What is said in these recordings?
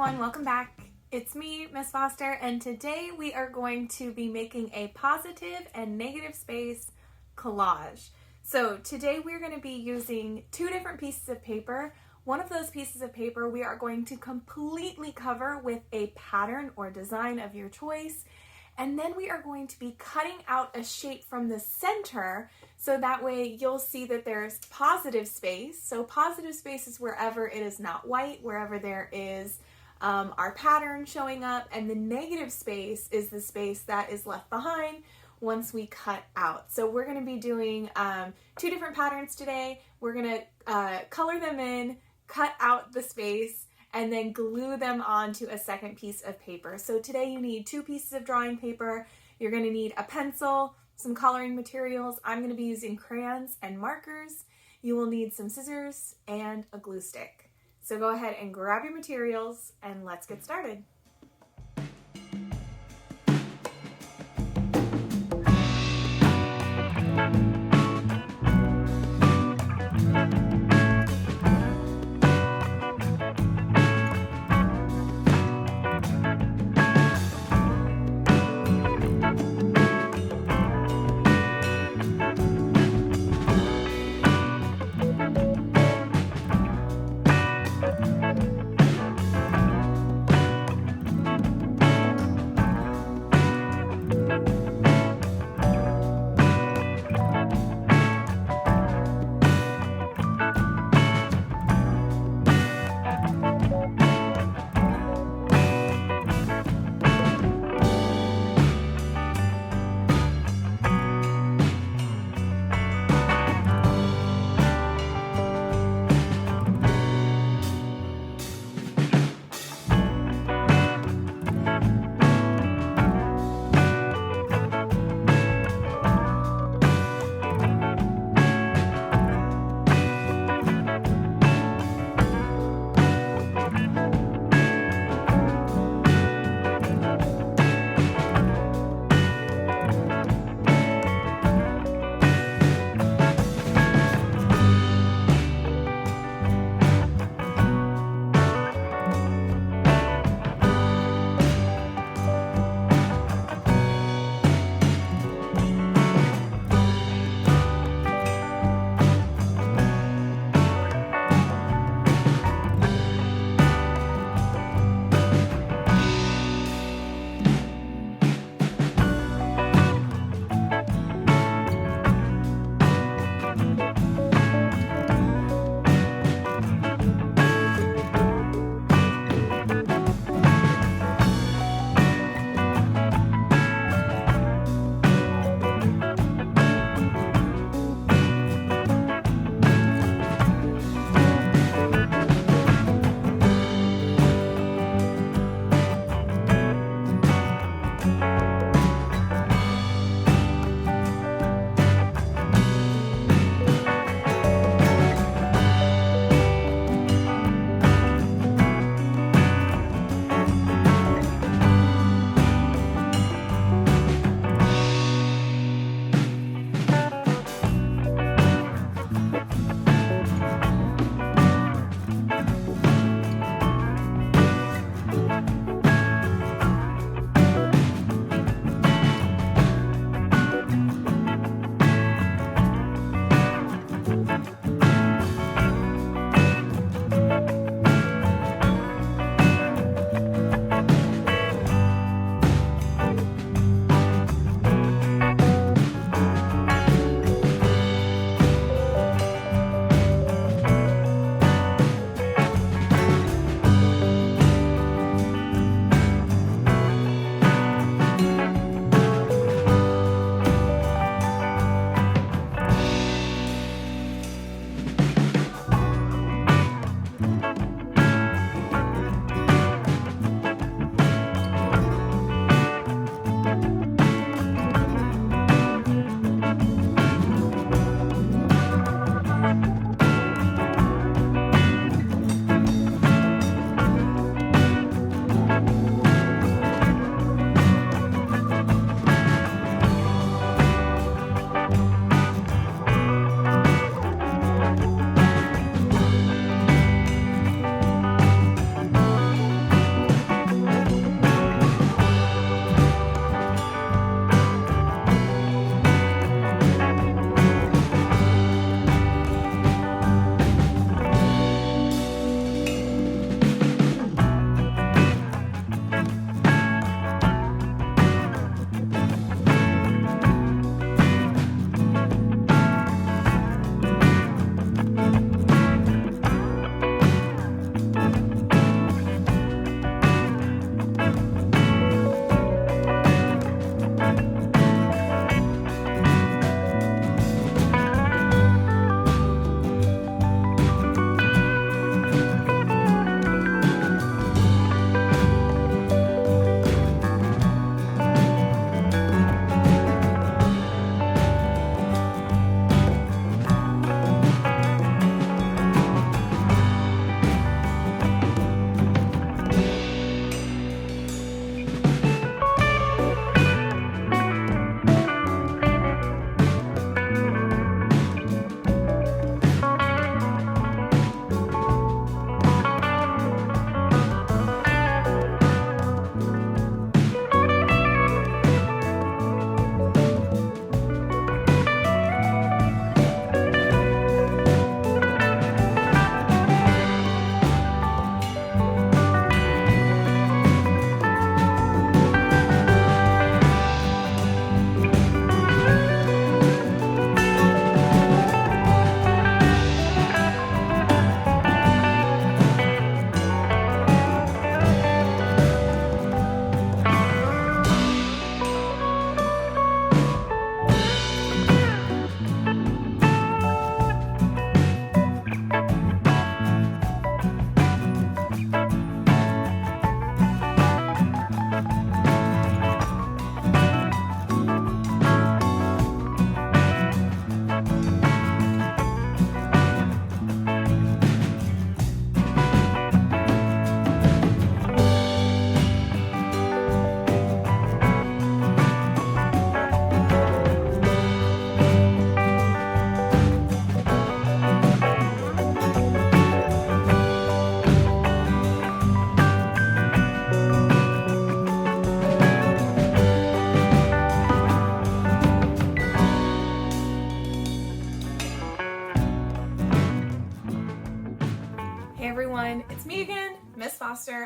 everyone, welcome back. It's me, Miss Foster, and today we are going to be making a positive and negative space collage. So today we're going to be using two different pieces of paper. One of those pieces of paper we are going to completely cover with a pattern or design of your choice. And then we are going to be cutting out a shape from the center so that way you'll see that there's positive space. So positive space is wherever it is not white, wherever there is our pattern showing up, and the negative space is the space that is left behind once we cut out. So we're going to be doing two different patterns today. We're going to color them in, cut out the space, and then glue them onto a second piece of paper. So today you need two pieces of drawing paper. You're going to need a pencil, some coloring materials. I'm going to be using crayons and markers. You will need some scissors and a glue stick. So go ahead and grab your materials and let's get started.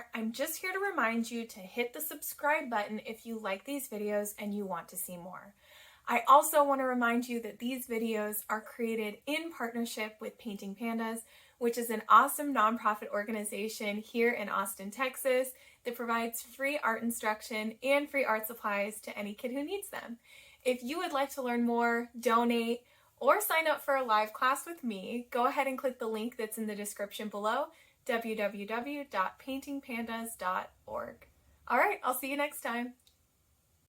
more, I'm just here to remind you to hit the subscribe button if you like these videos and you want to see more. I also want to remind you that these videos are created in partnership with Painting Pandas, which is an awesome nonprofit organization here in Austin, Texas, that provides free art instruction and free art supplies to any kid who needs them. If you would like to learn more, donate, or sign up for a live class with me, go ahead and click the link that's in the description below, www.paintingpandas.org. All right, I'll see you next time.